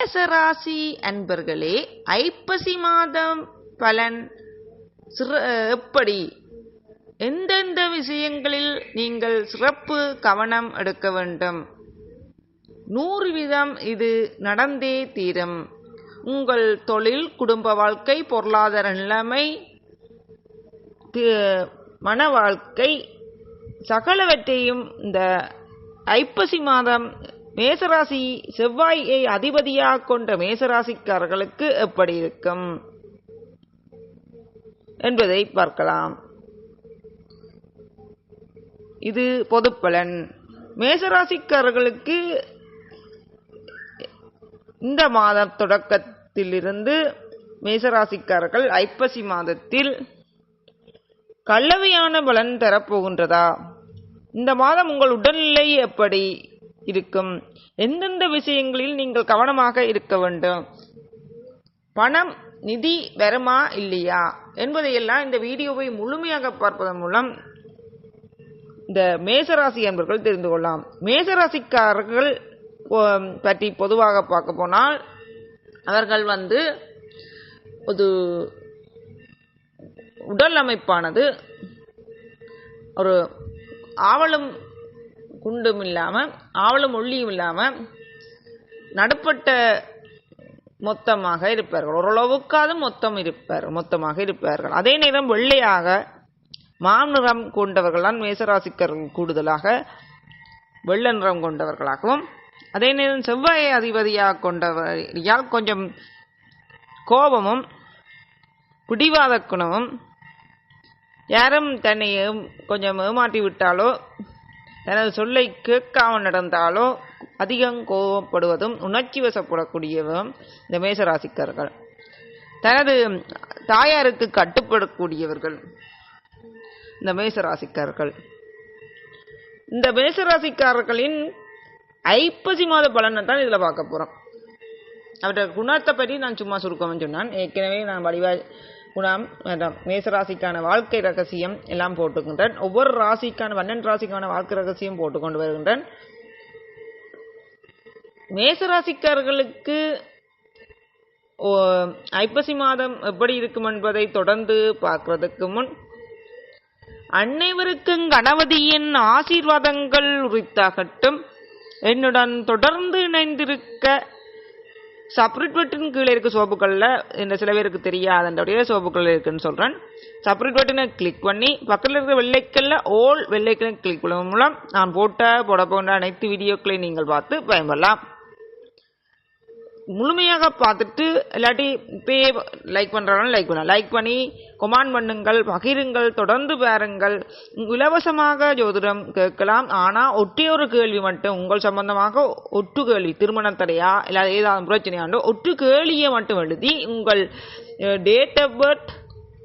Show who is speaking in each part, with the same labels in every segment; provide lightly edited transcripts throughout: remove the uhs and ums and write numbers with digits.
Speaker 1: மேசராசி அன்பர்களே, ஐப்பசி மாதம் பலன் எப்படி, எந்தெந்த விஷயங்களில் நீங்கள் சிறப்பு கவனம் எடுக்க வேண்டும்? 100% இது நடந்தே தீரும். உங்கள் தொழில், குடும்ப வாழ்க்கை, பொருளாதார நிலைமை, மன வாழ்க்கை சகலவற்றையும் இந்த ஐப்பசி மாதம் மேசராசி செவ்வாயை அதிபதியாக கொண்ட மேசராசிக்காரர்களுக்கு எப்படி இருக்கும் என்பதை பார்க்கலாம். இது பொது பலன். மேசராசிக்காரர்களுக்கு இந்த மாத தொடக்கத்திலிருந்து மேசராசிக்காரர்கள் ஐப்பசி மாதத்தில் கலவையான பலன் தரப்போகின்றதா? இந்த மாதம் உங்கள் உடல்நிலை எப்படி இருக்கும்? எந்தெந்த விஷயங்களில் நீங்கள் கவனமாக இருக்க வேண்டும்? பணம், நிதி வருமா இல்லையா என்பதையெல்லாம் இந்த வீடியோவை முழுமையாக பார்ப்பதன் மூலம் இந்த மேசராசி என்பவர்கள் தெரிந்து கொள்ளலாம். மேசராசிக்காரர்கள் பற்றி பொதுவாக பார்க்க போனால், அவர்கள் ஒரு உடல் அமைப்பானது ஒரு ஆவலும் குண்டும் இல்லாமல், ஆவலும் ஒல்லியும் இல்லாமல் நடுப்பட்ட மொத்தமாக இருப்பார்கள். ஓரளவுக்காவது மொத்தமாக இருப்பார்கள். அதே நேரம் வெள்ளையாக மாநிறம் கொண்டவர்கள்தான் மேசராசிக்காரர்கள் கூடுதலாக வெள்ளை நிறம் கொண்டவர்களாகவும், அதே நேரம் செவ்வாயை அதிபதியாக கொண்டவரால் கொஞ்சம் கோபமும் பிடிவாத குணமும், யாரும் தன்னை கொஞ்சம் ஏமாற்றி விட்டாலோ, தனது சொல்லை கேட்காமல் நடந்தாலோ அதிகம் கோபப்படுவதும் உணர்ச்சி வசப்படக்கூடியவரும் இந்த மேசராசிக்காரர்கள். தனது தாயாருக்கு கட்டுப்படக்கூடியவர்கள் இந்த மேசராசிக்காரர்கள். இந்த மேசராசிக்காரர்களின் ஐப்பசி மாத பலனை தான் இதில் பார்க்க போகிறோம். அவருடைய குணத்தை பற்றி நான் சும்மா சுருக்கம்னு சொன்னான். ஏற்கனவே நான் வடிவாய் குணம், மேசராசிக்கான வாழ்க்கை ரகசியம் எல்லாம் போட்டுக்கின்றேன். ஒவ்வொரு ராசிக்கான 12 ராசிக்கான வாழ்க்கை ரகசியம் போட்டுக்கொண்டு வருகின்றேன். மேசராசிக்காரர்களுக்கு ஐப்பசி மாதம் எப்படி இருக்கும் என்பதை தொடர்ந்து பார்க்கிறதுக்கு முன், அனைவருக்கும் கணபதியின் ஆசீர்வாதங்கள் உரித்தாகட்டும். என்னுடன் தொடர்ந்து இணைந்திருக்க சப்ரிட் பட்டன் கீழே இருக்க சோப்புகளில், இந்த சில பேருக்கு தெரியாதடைய சோப்புகள் இருக்குன்னு சொல்கிறேன். சப்ரிட் பட்டனை கிளிக் பண்ணி பக்கத்தில் இருக்கிற வெள்ளைக்கல்ல ஓல் வெள்ளைக்கல்லை கிளிக் பண்ணுவதன் மூலம் நான் போட போன்ற அனைத்து வீடியோக்களையும் நீங்கள் பார்த்து பயன்படலாம். முழுமையாக பார்த்துட்டு, இல்லாட்டி இப்பயே லைக் பண்ணுறாலும் லைக் பண்ணி கமெண்ட் பண்ணுங்கள், பகிருங்கள், தொடர்ந்து பாருங்கள். இலவசமாக ஜோதிடம் கேட்கலாம். ஆனால் ஒட்டே ஒரு கேள்வி மட்டும், உங்கள் சம்பந்தமாக ஒட்டு கேள்வி, திருமண தடையா இல்லை ஏதாவது பிரச்சனையாண்டோ ஒட்டு கேள்வியை மட்டும் எழுதி உங்கள் டேட் ஆஃப் பர்த்,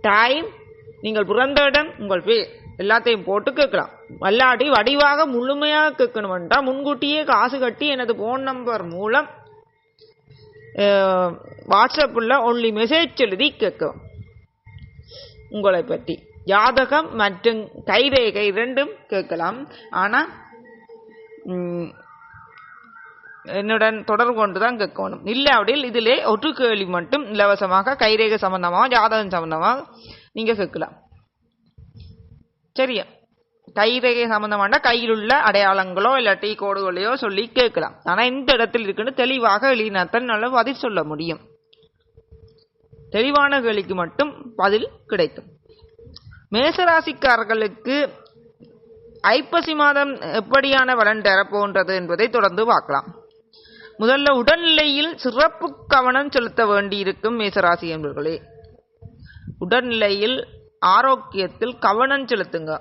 Speaker 1: டைம், நீங்கள் பிறந்த இடம், உங்கள் பேர் எல்லாத்தையும் போட்டு கேட்கலாம். அல்லாட்டி வடிவாக முழுமையாக கேட்கணுமென்றா முன்கூட்டியே காசு கட்டி எனது போன் நம்பர் மூலம் வாட்ஸ்அப்பில் ஒன்லி மெசேஜ் எழுதி கேட்கும். உங்களை பற்றி ஜாதகம் மற்றும் கைரேகை 2 கேட்கலாம். ஆனால் என்னுடன் தொடர்பு கொண்டு தான் கேட்கணும். இல்லை அப்படில் இதிலே ஒரு கேள்வி மட்டும் இலவசமாக கைரேகை சம்பந்தமாக, ஜாதகம் சம்பந்தமாக நீங்கள் கேட்கலாம். சரியா? கைரேகை சம்பந்தமான கையில் உள்ள அடையாளங்களோ இல்லாட்டி கோடுகளையோ சொல்லி கேட்கலாம். ஆனால் இந்த இடத்தில் இருக்குன்னு தெளிவாக எழுதினாத்தான் நல்ல பதில் சொல்ல முடியும். தெளிவான கேள்விக்கு மட்டும் பதில் கிடைக்கும். மேசராசிக்காரர்களுக்கு ஐப்பசி மாதம் எப்படியான பலன் தரப்போன்றது என்பதை தொடர்ந்து பார்க்கலாம். முதல்ல உடல்நிலையில் சிறப்பு கவனம் செலுத்த வேண்டியிருக்கும் மேசராசி என்பவர்களே. உடல்நிலையில், ஆரோக்கியத்தில் கவனம் செலுத்துங்க.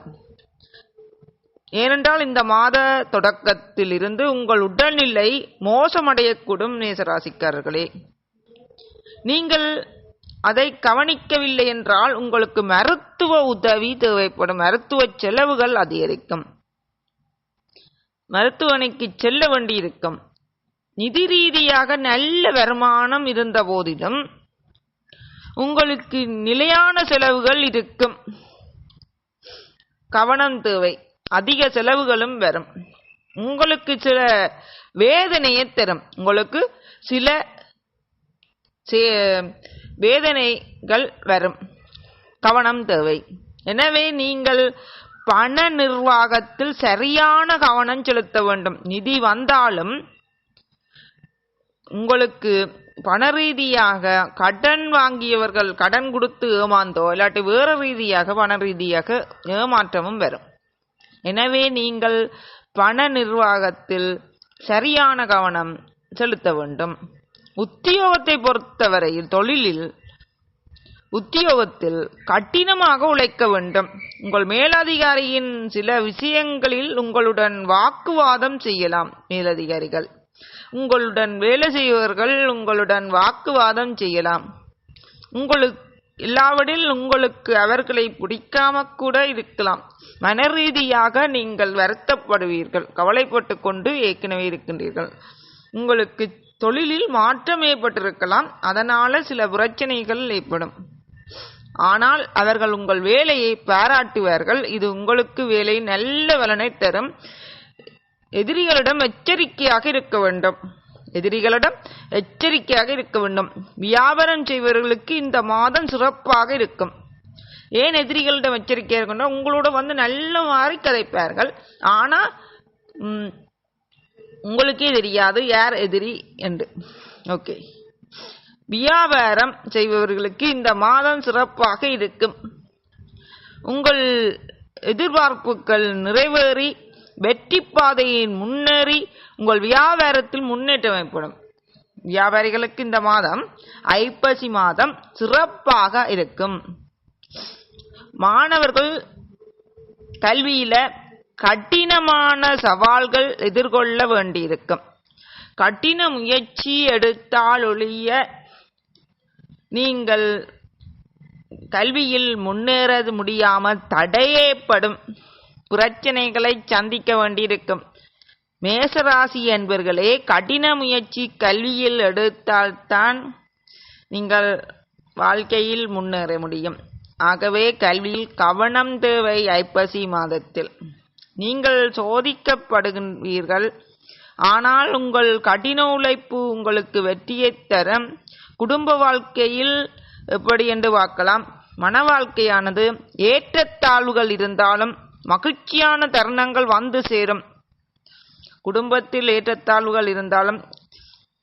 Speaker 1: ஏனென்றால் இந்த மாத தொடக்கத்தில் இருந்து உங்கள் உடல்நிலை மோசமடையக்கூடும் மேசராசிக்காரர்களே. நீங்கள் அதை கவனிக்கவில்லை என்றால் உங்களுக்கு மருத்துவ உதவி தேவைப்படும். மருத்துவ செலவுகள் அதிகரிக்கும். மருத்துவமனைக்கு செல்ல வேண்டியிருக்கும். நிதி ரீதியாக நல்ல வருமானம் இருந்த போதிலும் உங்களுக்கு நிலையான செலவுகள் இருக்கும். கவனம் தேவை. அதிக செலவுகளும் வரும். உங்களுக்கு சில வேதனையை தரும். உங்களுக்கு சில வேதனைகள் வரும். கவனம் தேவை. எனவே நீங்கள் பண நிர்வாகத்தில் சரியான கவனம் செலுத்த வேண்டும். நிதி வந்தாலும் உங்களுக்கு பண ரீதியாக கடன் வாங்கியவர்கள் கடன் கொடுத்து ஏமாந்தோ இல்லாட்டி வேறு ரீதியாக பண ரீதியாக ஏமாற்றமும் வரும். எனவே நீங்கள் பண நிர்வாகத்தில் சரியான கவனம் செலுத்த வேண்டும். உத்தியோகத்தை பொறுத்தவரையில் தொழிலில் உத்தியோகத்தில் கடினமாக உழைக்க வேண்டும். உங்கள் மேலதிகாரியின் சில விஷயங்களில் உங்களுடன் வாக்குவாதம் செய்யலாம். மேலதிகாரிகள் உங்களுடன் வேலை செய்பவர்கள் உங்களுடன் வாக்குவாதம் செய்யலாம். உங்களுக்கு அவர்களை பிடிக்காம கூட இருக்கலாம். மன ரீதியாக நீங்கள் வருத்தப்படுவீர்கள். கவலைப்பட்டு கொண்டு ஏற்கனவே இருக்கின்றீர்கள். உங்களுக்கு தொழிலில் மாற்றம் ஏற்பட்டிருக்கலாம். அதனால சில பிரச்சனைகள் ஏற்படும். ஆனால் அவர்கள் உங்கள் வேலையை பாராட்டுவார்கள். இது உங்களுக்கு வேலை நல்ல பலனை தரும். எதிரிகளிடம் எச்சரிக்கையாக இருக்க வேண்டும். வியாபாரம் செய்பவர்களுக்கு இந்த மாதம் சிறப்பாக இருக்கும். ஏன் எதிரிகளிடம் எச்சரிக்கையாக இருக்கணும்? உங்களோட நல்ல மாதிரி கதைப்பார்கள். ஆனா உங்களுக்கே தெரியாது யார் எதிரி என்று. ஓகே, வியாபாரம் செய்பவர்களுக்கு இந்த மாதம் சிறப்பாக இருக்கும். உங்கள் எதிர்பார்ப்புகள் நிறைவேறி வெற்றி பாதையின் முன்னேறி உங்கள் வியாபாரத்தில் முன்னேற்றம் ஏற்படும். வியாபாரிகளுக்கு இந்த மாதம் ஐப்பசி மாதம் சிறப்பாக இருக்கும். மாணவர்கள் கல்வியில கடினமான சவால்கள் எதிர்கொள்ள வேண்டியிருக்கும். கடின முயற்சி எடுத்தால் ஒழிய நீங்கள் கல்வியில் முன்னேற முடியாமல் தடையேற்படும் பிரச்சனைகளை சந்திக்க வேண்டியிருக்கும். மேசராசி என்பவர்களே, கடின முயற்சி கல்வியில் எடுத்தால்தான் நீங்கள் வாழ்க்கையில் முன்னேற முடியும். ஆகவே கல்வியில் கவனம் தேவை. ஐப்பசி மாதத்தில் நீங்கள் சோதிக்கப்படுகிறீர்கள். ஆனால் உங்கள் கடின உழைப்பு உங்களுக்கு வெற்றியை தரும். குடும்ப வாழ்க்கையில் எப்படி என்று பார்க்கலாம். மன வாழ்க்கையானது ஏற்றத்தாழ்வுகள் இருந்தாலும் மகிழ்ச்சியான தருணங்கள் வந்து சேரும். குடும்பத்தில் ஏற்றத்தாழ்வுகள் இருந்தாலும்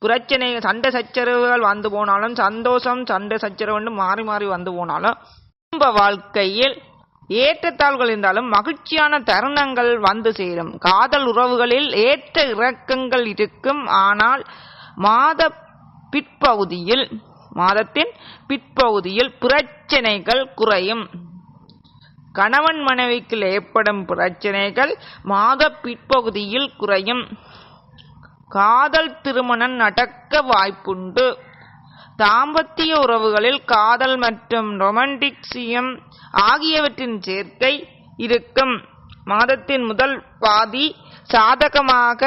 Speaker 1: பிரச்சனை சண்டை சச்சரவுகள் வந்து போனாலும் சந்தோஷம் சண்டை சச்சரவு மாறி மாறி வந்து போனாலும் குடும்ப வாழ்க்கையில் ஏற்றத்தாழ்வுகள் இருந்தாலும் மகிழ்ச்சியான தருணங்கள் வந்து சேரும். காதல் உறவுகளில் ஏற்ற இறக்கங்கள் இருக்கும். ஆனால் மாதத்தின் பிற்பகுதியில் பிரச்சனைகள் குறையும். கணவன் மனைவிக்கு ஏற்படும் பிரச்சனைகள் மாத பிற்பகுதியில் குறையும். காதல் திருமணம் நடக்க வாய்ப்புண்டு. தாம்பத்திய உறவுகளில் காதல் மற்றும் ரொமான்டிக்ஸியம் ஆகியவற்றின் சேர்க்கை இருக்கும். மாதத்தின் முதல் பாதி சாதகமாக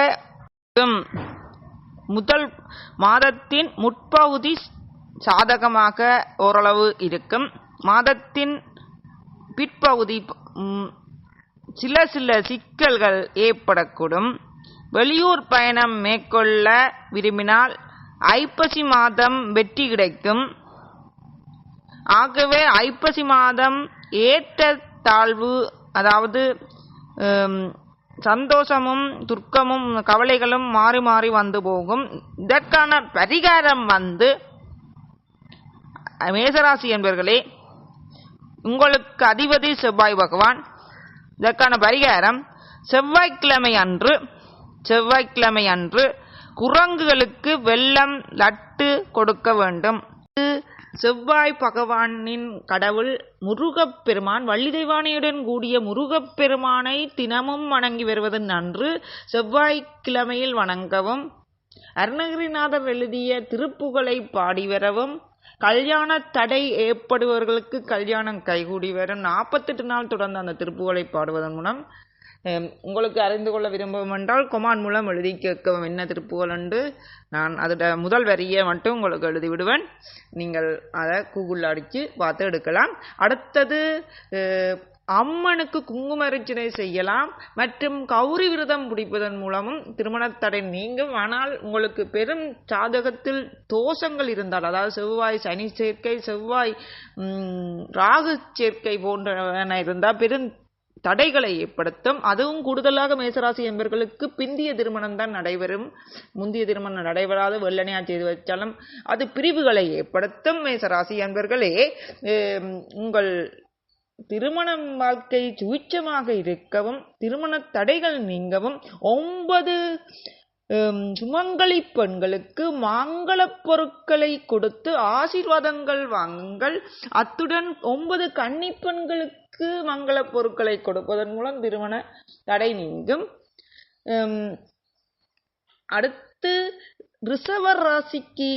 Speaker 1: மாதத்தின் முற்பகுதி சாதகமாக ஓரளவு இருக்கும். மாதத்தின் பிற்பகுதி சில சிக்கல்கள் ஏற்படக்கூடும். வெளியூர் பயணம் மேற்கொள்ள விரும்பினால் ஐப்பசி மாதம் வெற்றி கிடைக்கும். ஆகவே ஐப்பசி மாதம் ஏற்ற தாழ்வு, அதாவது சந்தோஷமும் துர்க்கமும் கவலைகளும் மாறி மாறி வந்து போகும். இதற்கான பரிகாரம் மேசராசி என்பவர்களே, உங்களுக்கு அதிபதி செவ்வாய் பகவான். இதற்கான பரிகாரம் செவ்வாய்க்கிழமை அன்று குரங்குகளுக்கு வெல்லம் லட்டு கொடுக்க வேண்டும். செவ்வாய் பகவானின் கடவுள் முருகப்பெருமான். வள்ளிதெய்வானையுடன் கூடிய முருகப்பெருமானை தினமும் வணங்கி வருவது நன்று. செவ்வாய்க்கிழமையில் வணங்கவும். அருணகிரிநாதர் எழுதிய திருப்புகழை பாடி வரவும். கல்யாண தடை ஏற்படுபவர்களுக்கு கல்யாணம் கைகூடி வரும். 48 நாள் தொடர்ந்து அந்த திருப்புகழை பாடுவதன் மூலம் உங்களுக்கு அறிந்து கொள்ள விரும்பும் என்றால் கொமாண்ட் மூலம் எழுதி கேட்கவும். என்ன திருப்புகழ் என்று நான் அதோட முதல் வரியை மட்டும் உங்களுக்கு எழுதி விடுவேன். நீங்கள் அதை கூகுளில் அடித்து பார்த்து எடுக்கலாம். அடுத்தது அம்மனுக்கு குங்குமர்ச்சனை செய்யலாம் மற்றும் கௌரி விரதம் பிடிப்பதன் மூலமும் திருமணத்தடை நீங்கும். ஆனால் உங்களுக்கு பெரும் சாதகத்தில் தோஷங்கள் இருந்தால், அதாவது செவ்வாய் சனி சேர்க்கை, செவ்வாய் ராகு சேர்க்கை போன்றன இருந்தால் பெரும் தடைகளை ஏற்படுத்தும். அதுவும் கூடுதலாக மேசராசி என்பவர்களுக்கு பிந்திய திருமணம் தான் நடைபெறும். முந்திய திருமணம் நடைபெறாத வெள்ளனையா செய்து வச்சாலும் அது பிரிவுகளை ஏற்படுத்தும். மேசராசி என்பவர்களே, உங்கள் திருமணம் வாழ்க்கை சுவிச்சமாக இருக்கவும், திருமண தடைகள் நீங்கவும் 9 சுமங்கலி பெண்களுக்கு மாங்கல பொருட்களை கொடுத்து ஆசீர்வாதங்கள் வாங்குங்கள். அத்துடன் 9 கன்னி பெண்களுக்கு மங்கள பொருட்களை கொடுப்பதன் மூலம் திருமண தடை நீங்கும். அடுத்து ரிஷப ராசிக்கு